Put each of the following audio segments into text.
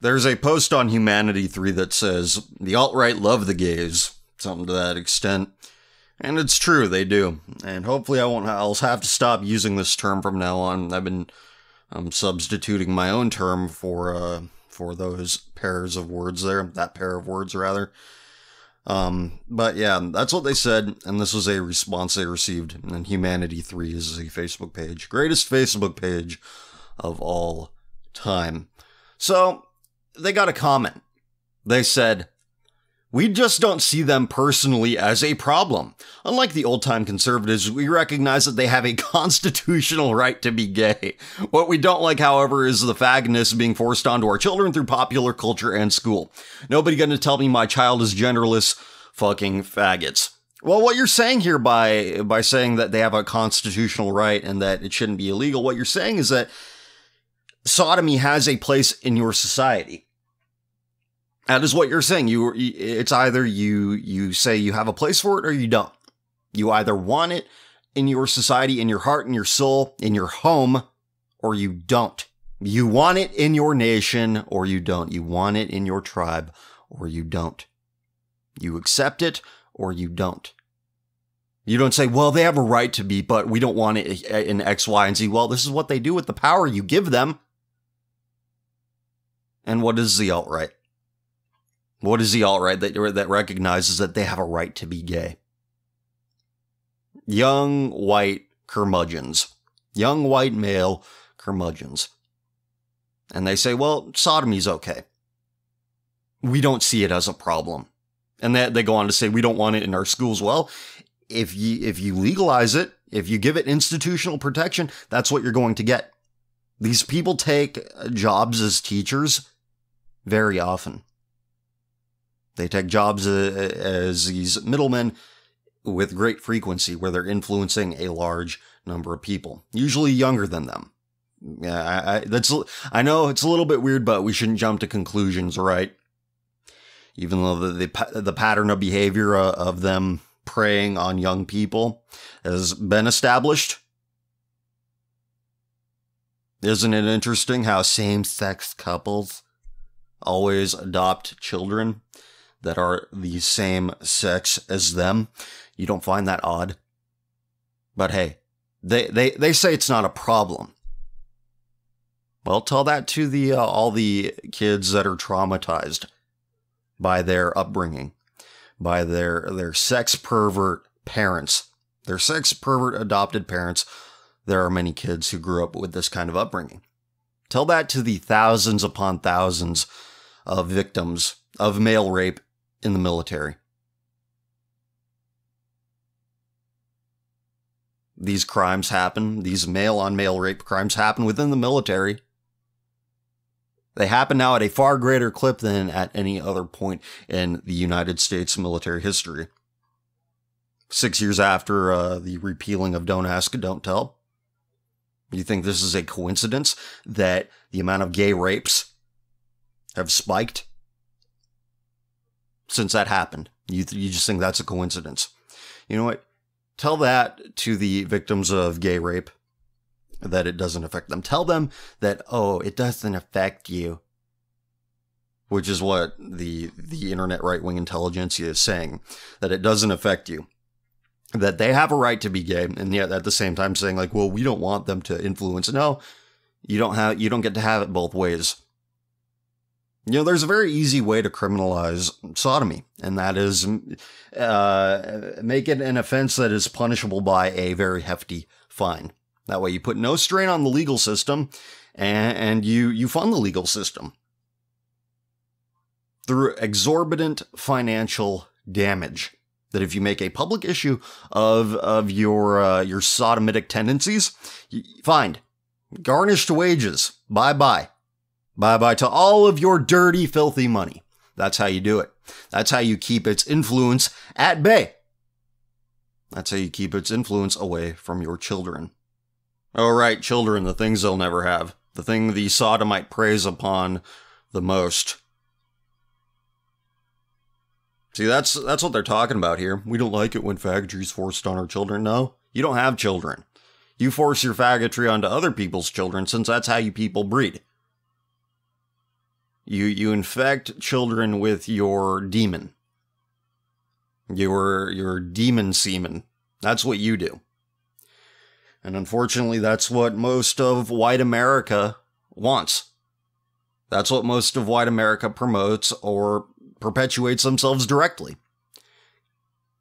There's a post on Humanity 3 that says, the alt-right love the gays, something to that extent. And it's true, they do. And hopefully I'll have to stop using this term from now on. I'm substituting my own term for those pairs of words there, that pair of words rather. But yeah, that's what they said, and this was a response they received. And Humanity 3 is a Facebook page. Greatest Facebook page of all time. So, they got a comment. They said, "We just don't see them personally as a problem. Unlike the old-time conservatives, we recognize that they have a constitutional right to be gay. What we don't like, however, is the faggots being forced onto our children through popular culture and school. Nobody gonna tell me my child is genderless fucking faggots." Well, what you're saying here by saying that they have a constitutional right and that it shouldn't be illegal, what you're saying is that sodomy has a place in your society. That is what you're saying. It's either you say you have a place for it or you don't. You either want it in your society, in your heart, in your soul, in your home, or you don't. You want it in your nation or you don't. You want it in your tribe or you don't. You accept it or you don't. You don't say, well, they have a right to be, but we don't want it in X, Y, and Z. Well, this is what they do with the power you give them. And what is the alt-right? What is the alt-right that recognizes that they have a right to be gay? Young white curmudgeons. Young white male curmudgeons. And they say, well, sodomy's okay. We don't see it as a problem. And they go on to say, we don't want it in our schools. Well, if you legalize it, if you give it institutional protection, that's what you're going to get. These people take jobs as teachers very often. They take jobs as these middlemen with great frequency where they're influencing a large number of people, usually younger than them. Yeah, I know it's a little bit weird, but we shouldn't jump to conclusions, right? Even though the pattern of behavior of them preying on young people has been established. Isn't it interesting how same-sex couples always adopt children that are the same sex as them? You don't find that odd? But hey, they say it's not a problem. Well, tell that to all the kids that are traumatized by their upbringing, by their sex pervert parents, their sex pervert adopted parents. There are many kids who grew up with this kind of upbringing. Tell that to the thousands upon thousands of victims of male rape in the military. These crimes happen, these male-on-male rape crimes happen within the military. They happen now at a far greater clip than at any other point in the United States military history. 6 years after the repealing of Don't Ask, Don't Tell. You think this is a coincidence that the amount of gay rapes have spiked since that happened? You just think that's a coincidence. You know what? Tell that to the victims of gay rape, that it doesn't affect them. Tell them that, oh, it doesn't affect you. Which is what the internet right-wing intelligentsia is saying, that it doesn't affect you. That they have a right to be gay, and yet at the same time saying like, well, we don't want them to influence. No, you don't get to have it both ways. You know, there's a very easy way to criminalize sodomy, and that is make it an offense that is punishable by a very hefty fine. That way you put no strain on the legal system, and you fund the legal system through exorbitant financial damage. That if you make a public issue of your sodomitic tendencies, fined, garnished wages, bye-bye. Bye-bye to all of your dirty, filthy money. That's how you do it. That's how you keep its influence at bay. That's how you keep its influence away from your children. Oh, right, children, the things they'll never have. The thing the sodomite preys upon the most. See, that's what they're talking about here. We don't like it when faggotry's forced on our children. No, you don't have children. You force your faggotry onto other people's children since that's how you people breed. You infect children with your demon. Your demon semen. That's what you do. And unfortunately, that's what most of white America wants. That's what most of white America promotes or perpetuates themselves directly.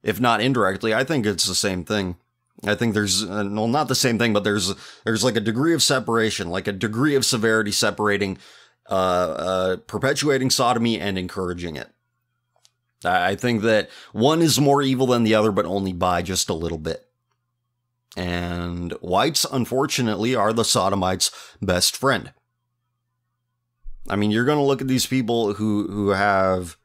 If not indirectly, I think it's the same thing. I think there's, well, not the same thing, but there's like a degree of separation, like a degree of severity separating, perpetuating sodomy and encouraging it. I think that one is more evil than the other, but only by just a little bit. And whites, unfortunately, are the sodomites' best friend. I mean, you're going to look at these people who have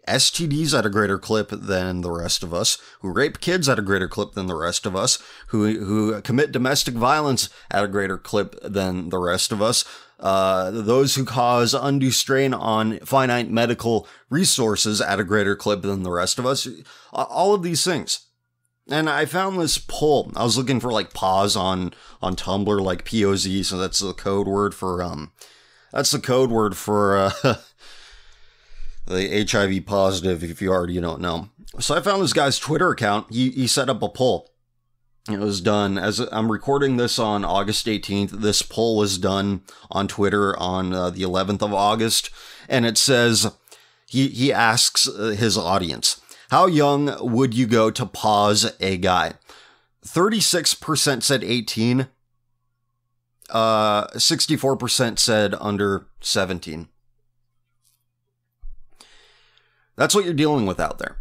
STDs at a greater clip than the rest of us, who rape kids at a greater clip than the rest of us, who commit domestic violence at a greater clip than the rest of us, those who cause undue strain on finite medical resources at a greater clip than the rest of us, all of these things. And I found this poll. I was looking for like pause on Tumblr, like POZ, so that's the code word for the HIV positive, if you already don't know. So I found this guy's Twitter account. He set up a poll. It was done, as I'm recording this on August 18th. This poll was done on Twitter on the 11th of August. And it says, he asks his audience, how young would you go to pause a guy? 36% said 18. 64% said under 17. That's what you're dealing with out there.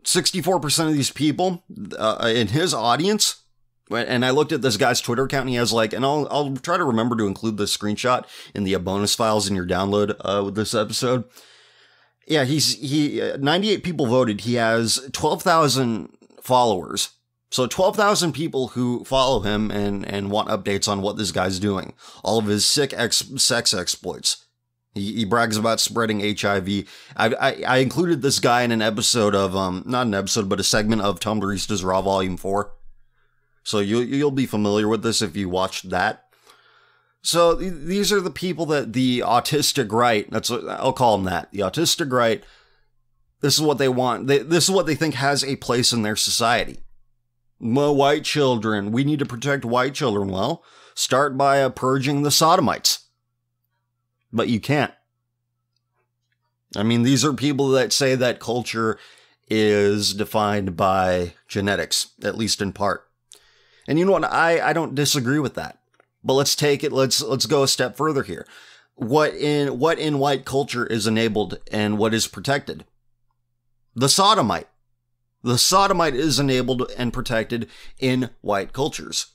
64% of these people in his audience, and I looked at this guy's Twitter account, and he has like, and I'll try to remember to include this screenshot in the bonus files in your download with this episode. Yeah, 98 people voted. He has 12,000 followers. So 12,000 people who follow him and want updates on what this guy's doing. All of his sick sex exploits. He brags about spreading HIV. I included this guy in an episode of, not an episode, but a segment of Tumblrista's Raw Volume 4. So you'll be familiar with this if you watched that. So these are the people that the autistic right, that's what I'll call them that, the autistic right, this is what they want. This is what they think has a place in their society. Well, white children, we need to protect white children. Well, start by purging the sodomites. But you can't. I mean, these are people that say that culture is defined by genetics, at least in part. And you know what? I don't disagree with that. But let's take it, let's go a step further here. What in white culture is enabled and what is protected? The sodomite. The sodomite is enabled and protected in white cultures.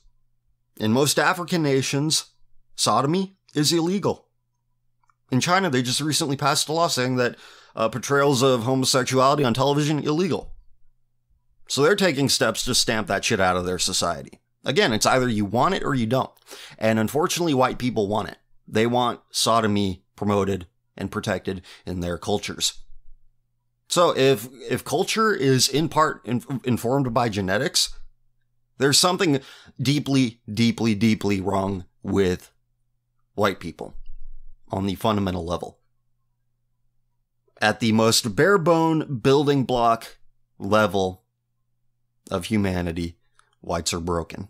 In most African nations, sodomy is illegal. In China, they just recently passed a law saying that portrayals of homosexuality on television illegal. So they're taking steps to stamp that shit out of their society. Again, it's either you want it or you don't. And unfortunately, white people want it. They want sodomy promoted and protected in their cultures. So if culture is in part informed by genetics, there's something deeply, deeply, deeply wrong with white people on the fundamental level. At the most bare bone building block level of humanity, whites are broken.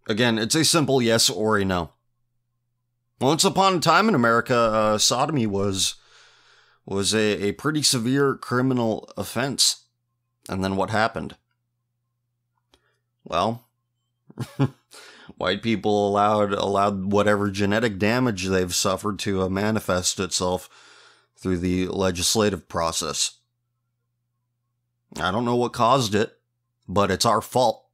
Again, it's a simple yes or a no. Once upon a time in America, sodomy was a pretty severe criminal offense. And then what happened? Well, white people allowed whatever genetic damage they've suffered to manifest itself through the legislative process. I don't know what caused it, but it's our fault.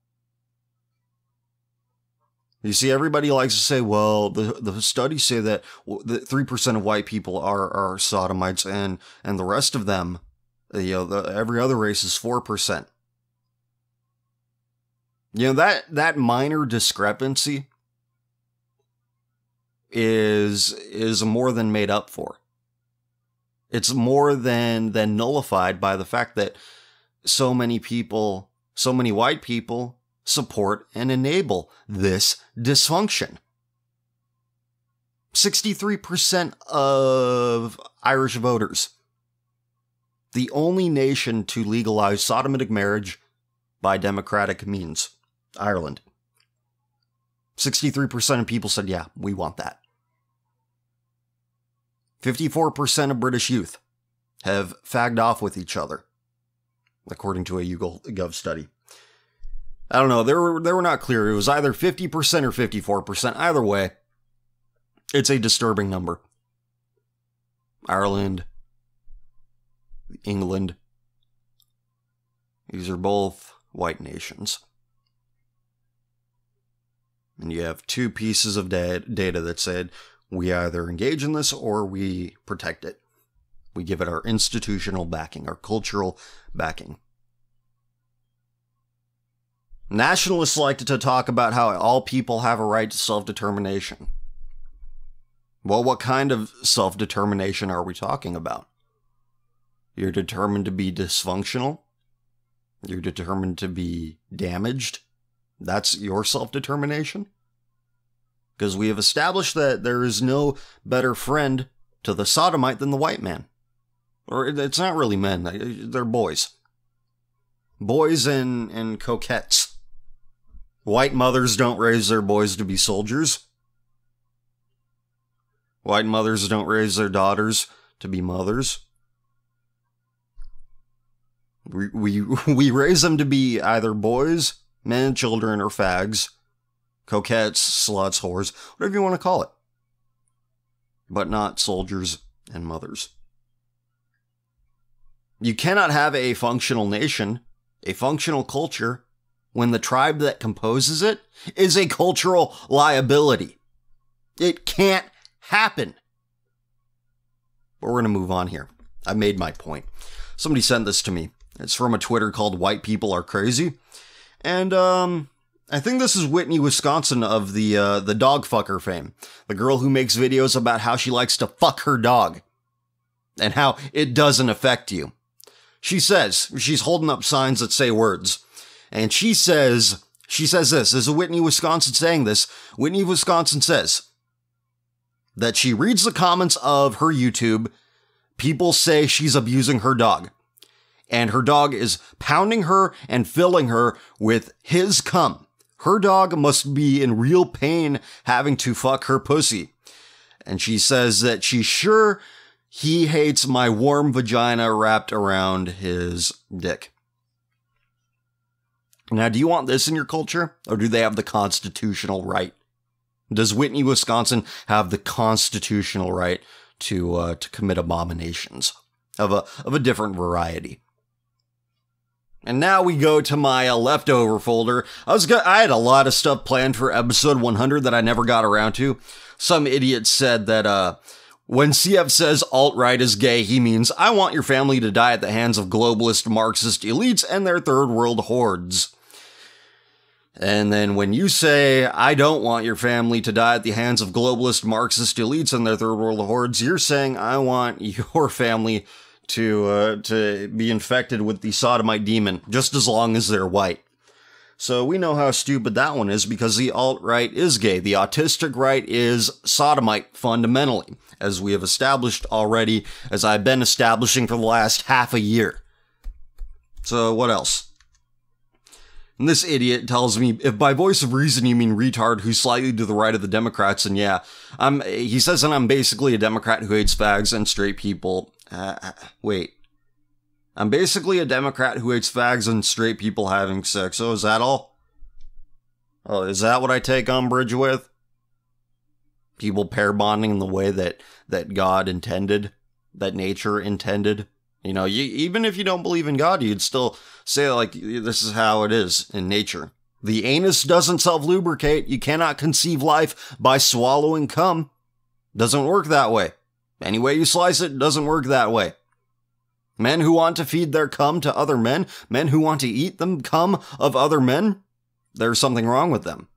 You see, everybody likes to say, well, the studies say that 3% of white people are sodomites, and the rest of them, every other race is 4%. That minor discrepancy is more than made up for. It's more than nullified by the fact that so many white people support and enable this dysfunction. 63% of Irish voters. The only nation to legalize sodomitic marriage by democratic means. Ireland. 63% of people said, yeah, we want that. 54% of British youth have fagged off with each other, according to a YouGov study. I don't know, they were not clear. It was either 50% or 54%. Either way, it's a disturbing number. Ireland, England, these are both white nations. And you have two pieces of data that said we either engage in this or we protect it. We give it our institutional backing, our cultural backing. Nationalists like to talk about how all people have a right to self-determination. Well, what kind of self-determination are we talking about? You're determined to be dysfunctional? You're determined to be damaged? That's your self-determination? Because we have established that there is no better friend to the sodomite than the white man. Or it's not really men, they're boys. Boys and coquettes. White mothers don't raise their boys to be soldiers. White mothers don't raise their daughters to be mothers. We raise them to be either boys, men, children, or fags, coquettes, sluts, whores, whatever you want to call it. But not soldiers and mothers. You cannot have a functional nation, a functional culture, when the tribe that composes it is a cultural liability. It can't happen. But we're going to move on here. I made my point. Somebody sent this to me. It's from a Twitter called White People Are Crazy. And I think this is Whitney, Wisconsin of the dog fucker fame. The girl who makes videos about how she likes to fuck her dog. And how it doesn't affect you. She says, she's holding up signs that say words. And she says this is Whitney, Wisconsin saying this. Whitney, Wisconsin says that she reads the comments of her YouTube. People say she's abusing her dog. And her dog is pounding her and filling her with his cum. Her dog must be in real pain having to fuck her pussy. And she says that she's sure he hates my warm vagina wrapped around his dick. Now, do you want this in your culture? Or do they have the constitutional right? Does Whitney, Wisconsin have the constitutional right to commit abominations of a different variety? And now we go to my leftover folder. I had a lot of stuff planned for episode 100 that I never got around to. Some idiot said that when CF says alt-right is gay, he means I want your family to die at the hands of globalist Marxist elites and their third world hordes. And then when you say I don't want your family to die at the hands of globalist Marxist elites and their third world hordes, you're saying I want your family to be infected with the sodomite demon, just as long as they're white. So we know how stupid that one is, because the alt-right is gay. The autistic right is sodomite, fundamentally, as we have established already, as I've been establishing for the last half a year. So what else? And this idiot tells me, if by voice of reason you mean retard who's slightly to the right of the Democrats, and yeah, he says that I'm basically a Democrat who hates fags and straight people. Wait. I'm basically a Democrat who hates fags and straight people having sex. Oh, is that all? Oh, is that what I take umbrage with? People pair bonding in the way that God intended, that nature intended. You know, even if you don't believe in God, you'd still say, like, this is how it is in nature. The anus doesn't self-lubricate. You cannot conceive life by swallowing cum. Doesn't work that way. Any way you slice it, doesn't work that way. Men who want to feed their cum to other men, men who want to eat them cum of other men, there's something wrong with them.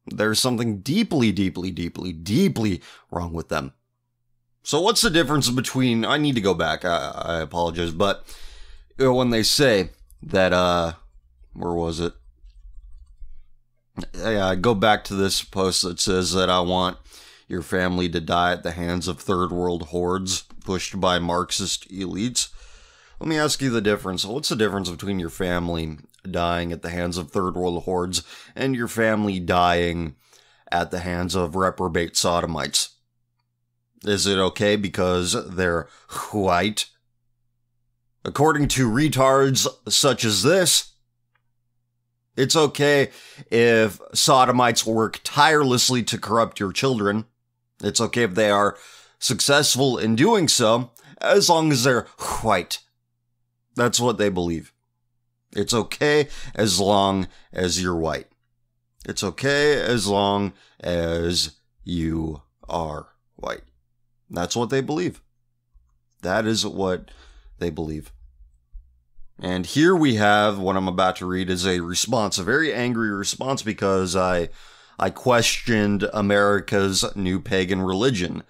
There's something deeply, deeply, deeply, deeply wrong with them. So what's the difference between, I need to go back, I apologize, but when they say that, where was it? I go back to this post that says that I want your family to die at the hands of third world hordes pushed by Marxist elites. Let me ask you the difference. What's the difference between your family dying at the hands of third world hordes and your family dying at the hands of reprobate sodomites? Is it okay because they're white? According to retards such as this, it's okay if sodomites work tirelessly to corrupt your children. It's okay if they are successful in doing so, as long as they're white. That's what they believe. It's okay as long as you're white. It's okay as long as you are white. That's what they believe. That is what they believe. And here we have what I'm about to read is a response, a very angry response, because I questioned America's new pagan religion,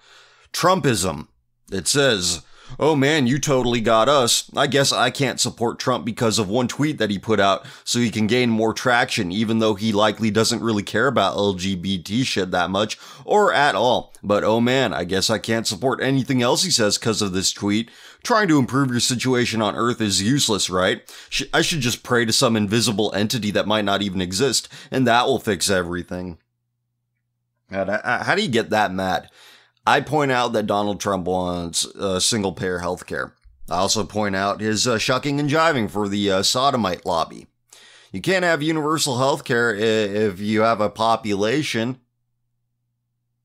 Trumpism. It says, "Oh man, you totally got us. I guess I can't support Trump because of one tweet that he put out so he can gain more traction, even though he likely doesn't really care about LGBT shit that much or at all. But oh man, I guess I can't support anything else he says because of this tweet. Trying to improve your situation on Earth is useless, right? I should just pray to some invisible entity that might not even exist, and that will fix everything." How do you get that mad? I point out that Donald Trump wants single-payer healthcare. I also point out his shucking and jiving for the sodomite lobby. You can't have universal healthcare if you have a population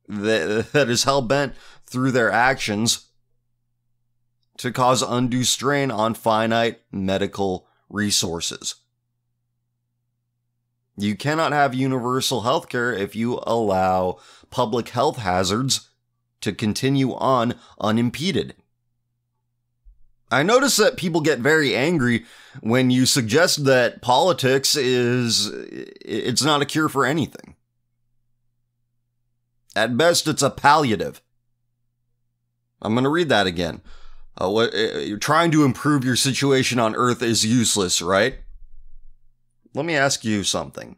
that is hell-bent through their actions to cause undue strain on finite medical resources. You cannot have universal healthcare if you allow public health hazards to continue on unimpeded. I notice that people get very angry when you suggest that politics it's not a cure for anything. At best, it's a palliative. I'm going to read that again. You're trying to improve your situation on Earth is useless, right? Let me ask you something.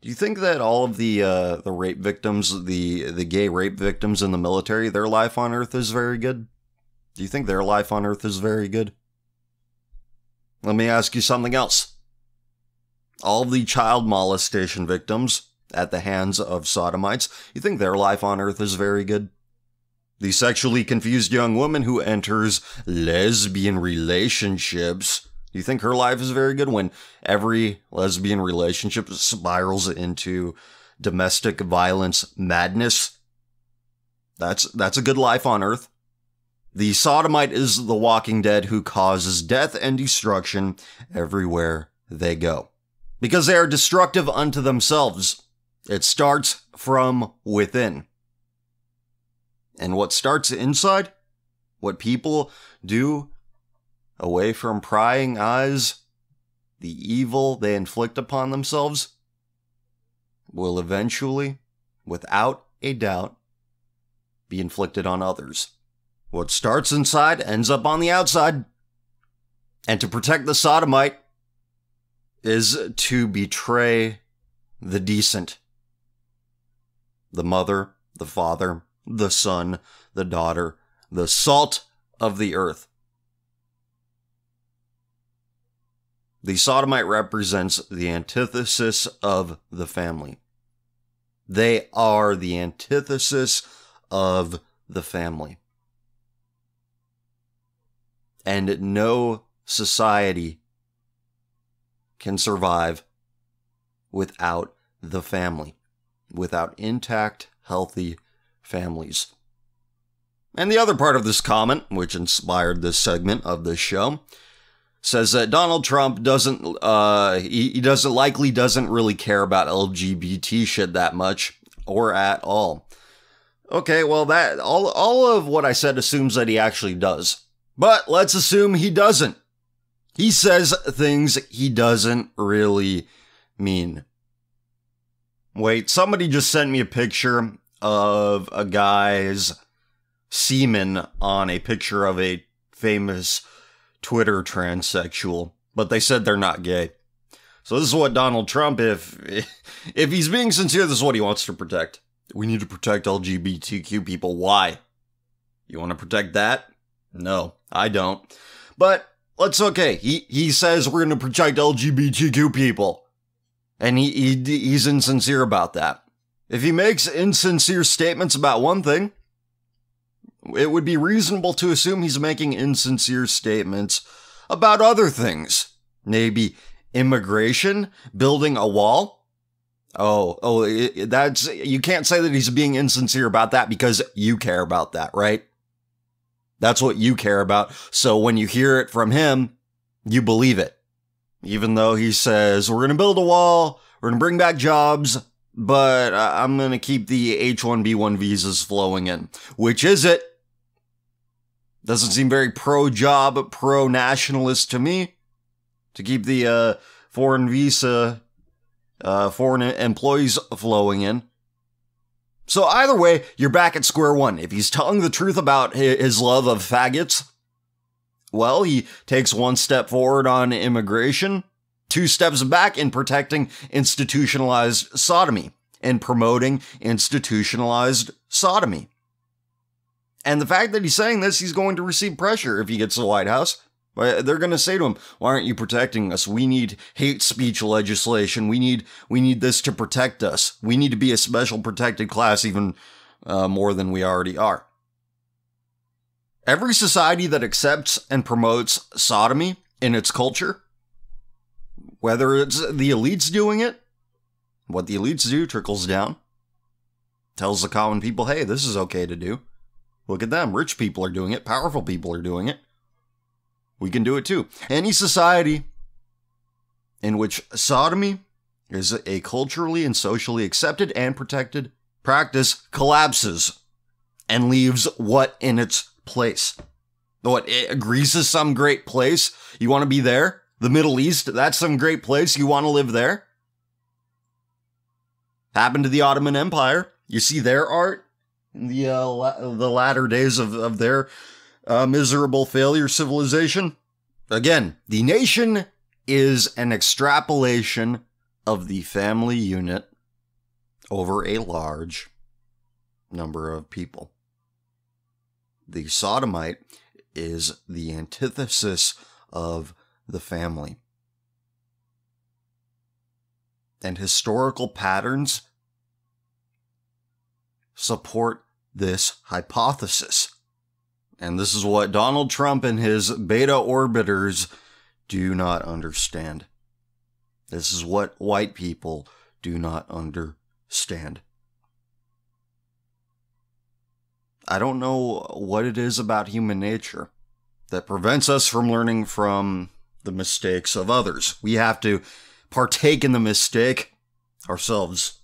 Do you think that all of the rape victims, the gay rape victims in the military, their life on Earth is very good? Do you think their life on Earth is very good? Let me ask you something else. All of the child molestation victims at the hands of sodomites, you think their life on Earth is very good? The sexually confused young woman who enters lesbian relationships, do you think her life is very good when every lesbian relationship spirals into domestic violence madness? That's a good life on Earth. The sodomite is the walking dead who causes death and destruction everywhere they go, because they are destructive unto themselves. It starts from within. And what starts inside, what people do away from prying eyes, the evil they inflict upon themselves, will eventually, without a doubt, be inflicted on others. What starts inside ends up on the outside. And to protect the sodomite is to betray the decent. The mother, the father, the son, the daughter, the salt of the earth. The sodomite represents the antithesis of the family. They are the antithesis of the family. And no society can survive without the family, without intact, healthy families. And the other part of this comment, which inspired this segment of this show, says that Donald Trump doesn't really care about LGBT shit that much or at all. Okay, well, that all of what I said assumes that he actually does. But let's assume he doesn't. He says things he doesn't really mean. Wait, somebody just sent me a picture of a guy's semen on a picture of a famous Twitter transsexual, but they said they're not gay. So this is what Donald Trump, if he's being sincere, this is what he wants to protect. We need to protect LGBTQ people. Why? You want to protect that? No, I don't. But that's okay. He says we're going to protect LGBTQ people. And he's insincere about that. If he makes insincere statements about one thing, it would be reasonable to assume he's making insincere statements about other things. Maybe immigration, building a wall. That's, you can't say that he's being insincere about that because you care about that, right? That's what you care about. So when you hear it from him, you believe it. Even though he says, we're going to build a wall, we're going to bring back jobs, but I'm going to keep the H-1B1 visas flowing in. Which is it? Doesn't seem very pro-job, pro-nationalist to me. To keep the foreign employees flowing in. So either way, you're back at square one. If he's telling the truth about his love of faggots, well, he takes one step forward on immigration, 2 steps back in protecting institutionalized sodomy and promoting institutionalized sodomy. And the fact that he's saying this, he's going to receive pressure if he gets to the White House. They're going to say to him, why aren't you protecting us? We need hate speech legislation. We need this to protect us. We need to be a special protected class even more than we already are. Every society that accepts and promotes sodomy in its culture, whether it's the elites doing it, what the elites do trickles down, tells the common people, hey, this is okay to do. Look at them. Rich people are doing it. Powerful people are doing it. We can do it too. Any society in which sodomy is a culturally and socially accepted and protected practice collapses and leaves what in its place? What, Greece is some great place? You want to be there? The Middle East, that's some great place. You want to live there? Happened to the Ottoman Empire. You see their art in the latter days of their miserable failure civilization. Again, the nation is an extrapolation of the family unit over a large number of people. The sodomite is the antithesis of the family. And historical patterns support this hypothesis. And this is what Donald Trump and his beta orbiters do not understand. This is what white people do not understand. I don't know what it is about human nature that prevents us from learning from the mistakes of others. We have to partake in the mistake ourselves.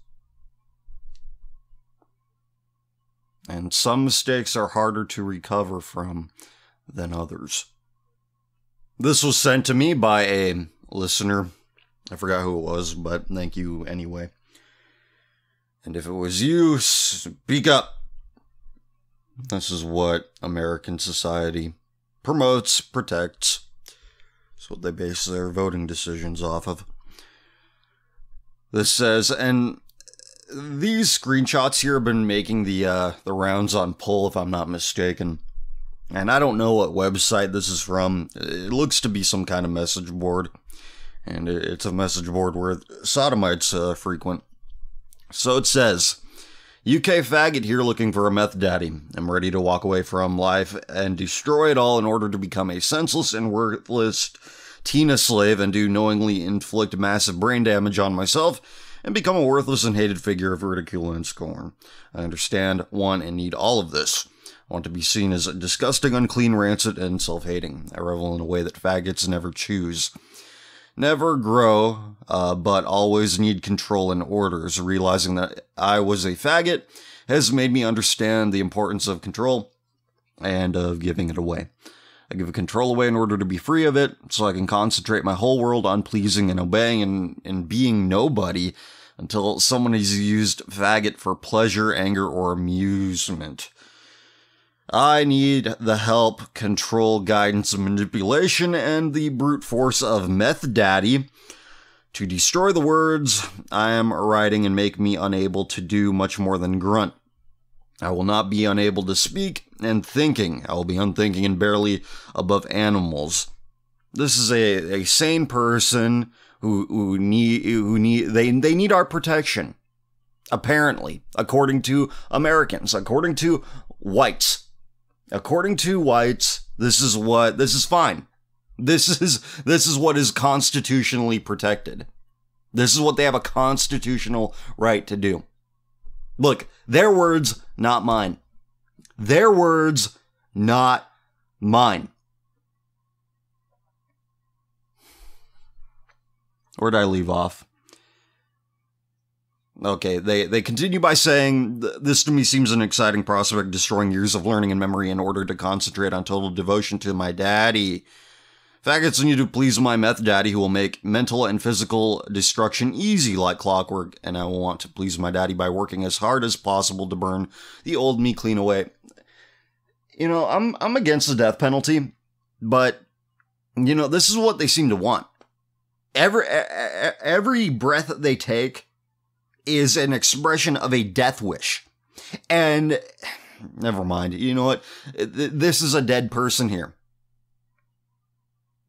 And some mistakes are harder to recover from than others. This was sent to me by a listener. I forgot who it was, but thank you anyway. And if it was you, speak up. This is what American society promotes, protects. It's what they base their voting decisions off of. This says, and these screenshots here have been making the rounds on Pull, if I'm not mistaken. And I don't know what website this is from. It looks to be some kind of message board. And it's a message board where sodomites frequent. So it says, UK faggot here looking for a meth daddy. I'm ready to walk away from life and destroy it all in order to become a senseless and worthless Tina slave and do knowingly inflict massive brain damage on myself and become a worthless and hated figure of ridicule and scorn. I understand, want, and need all of this. I want to be seen as disgusting, unclean, rancid, and self-hating. I revel in a way that faggots never choose. Never grow, but always need control and orders. Realizing that I was a faggot has made me understand the importance of control and of giving it away. I give control away in order to be free of it, so I can concentrate my whole world on pleasing and obeying and being nobody until someone has used faggot for pleasure, anger, or amusement. I need the help, control, guidance, and manipulation, and the brute force of Meth Daddy To destroy the words I am writing and make me unable to do much more than grunt. I will not be unable to speak and thinking. I will be unthinking and barely above animals. This is a sane person who need our protection. Apparently, according to Americans, according to whites. According to whites, this is fine. This is what is constitutionally protected. This is what they have a constitutional right to do. Look, their words, not mine. Their words, not mine. Where'd I leave off? Okay, they continue by saying, this to me seems an exciting prospect, destroying years of learning and memory in order to concentrate on total devotion to my daddy. Faggots need to please my meth daddy who will make mental and physical destruction easy like clockwork, and I will want to please my daddy by working as hard as possible to burn the old me clean away. You know, I'm against the death penalty, but, you know, this is what they seem to want. Every breath that they take is an expression of a death wish. And, never mind, you know what? This is a dead person here.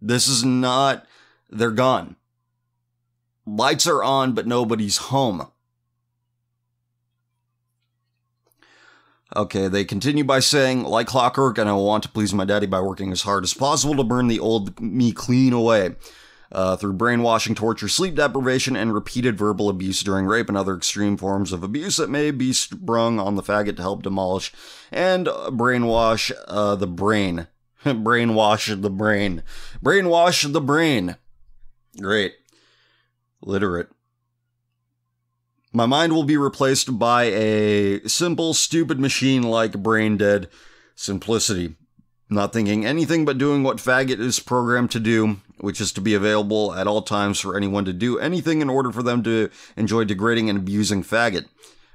This is not, they're gone. Lights are on, but nobody's home. Okay, they continue by saying, like clockwork, and I want to please my daddy by working as hard as possible to burn the old me clean away. Through brainwashing, torture, sleep deprivation, and repeated verbal abuse during rape and other extreme forms of abuse that may be sprung on the faggot to help demolish and brainwash the brain. Brainwash the brain. Brainwash the brain. Great. Literate. My mind will be replaced by a simple, stupid machine like brain dead simplicity. Not thinking anything but doing what faggot is programmed to do, which is to be available at all times for anyone to do anything in order for them to enjoy degrading and abusing faggot.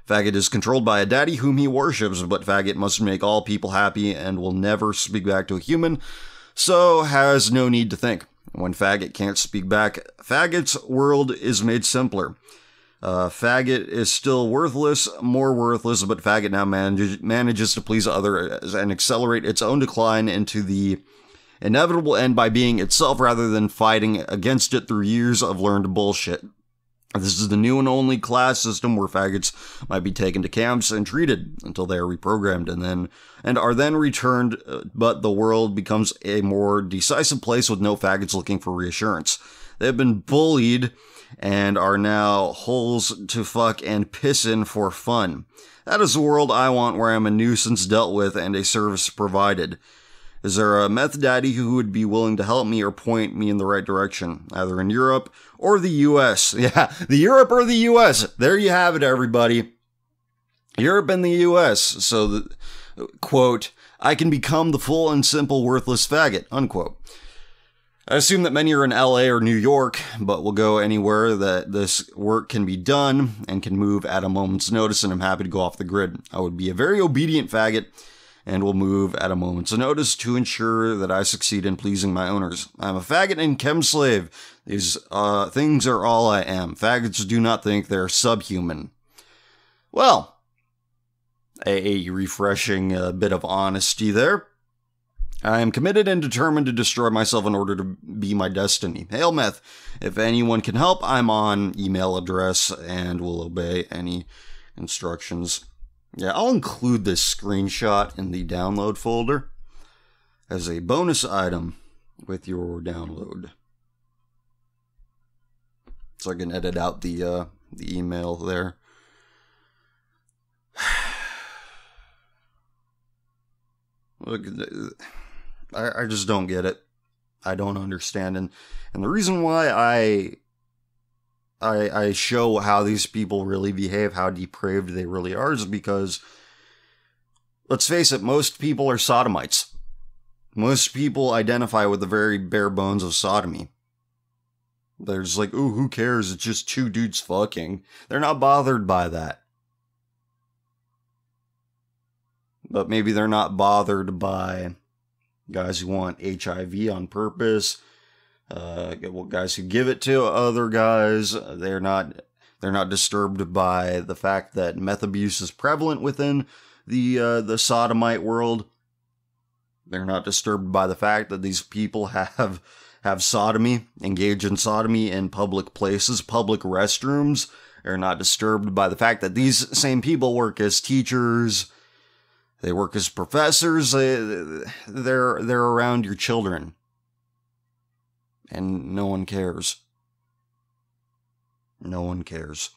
Faggot is controlled by a daddy whom he worships, but faggot must make all people happy and will never speak back to a human, so has no need to think. When faggot can't speak back, faggot's world is made simpler. Faggot is still worthless, more worthless, but faggot now manages to please others and accelerate its own decline into the inevitable end by being itself rather than fighting against it through years of learned bullshit. This is the new and only class system where faggots might be taken to camps and treated until they are reprogrammed and are then returned, but the world becomes a more decisive place with no faggots looking for reassurance. They have been bullied and are now holes to fuck and piss in for fun. That is the world I want, where I am a nuisance dealt with and a service provided. Is there a meth daddy who would be willing to help me or point me in the right direction, either in Europe or the US? Yeah, the Europe or the US. There you have it, everybody. Europe and the US. So, quote, I can become the full and simple worthless faggot, unquote. I assume that many are in LA or New York, but will go anywhere that this work can be done and can move at a moment's notice, and I'm happy to go off the grid. I would be a very obedient faggot and will move at a moment's notice to ensure that I succeed in pleasing my owners. I'm a faggot and chem slave. These things are all I am. Faggots do not think they're subhuman. Well, a refreshing bit of honesty there. I am committed and determined to destroy myself in order to be my destiny. Hail meth. If anyone can help, I'm on email address and will obey any instructions. Yeah, I'll include this screenshot in the download folder as a bonus item with your download. So I can edit out the email there. Look, I just don't get it. I don't understand. And the reason why I show how these people really behave, how depraved they really are, is because, let's face it, most people are sodomites. Most people identify with the very bare bones of sodomy. They're just like, ooh, who cares? It's just two dudes fucking. They're not bothered by that. But maybe they're not bothered by guys who want HIV on purpose, Guys who give it to other guys, they're not disturbed by the fact that meth abuse is prevalent within the sodomite world. They're not disturbed by the fact that these people have sodomy, engage in sodomy in public places, public restrooms. They're not disturbed by the fact that these same people work as teachers. They work as professors. They're around your children. And no one cares. No one cares.